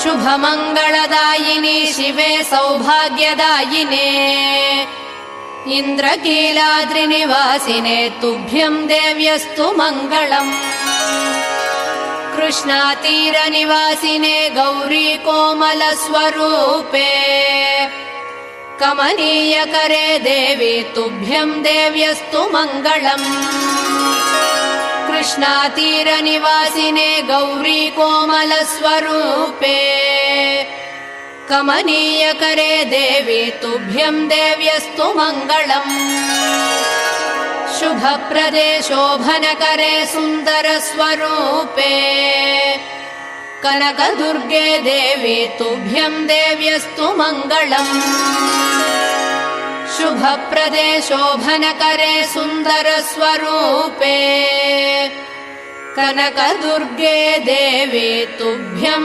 शुभमङ्गलदायिनि शिवे सौभाग्यदायिने इन्द्रकीलाद्रिनिवासिने तुभ्यं देव्यस्तु मङ्गलम् कृष्णातीरनिवासिने गौरी कोमलस्वरूपे कमनीयकरे देवी तुभ्यं देव्यस्तु मङ्गलम् कृष्णातीरनिवासिने गौरी कोमलस्वरूपे कमनीयकरे देवी तुभ्यं देव्यस्तु मङ्गलम् शुभप्रदे शोभनकरे सुन्दरस्वरूपे कनकदुर्गे देवी तुभ्यं देव्यस्तु मङ्गलम् शुभप्रदे शोभनकरे सुन्दरस्वरूपे कनकदुर्गे देवी तुभ्यं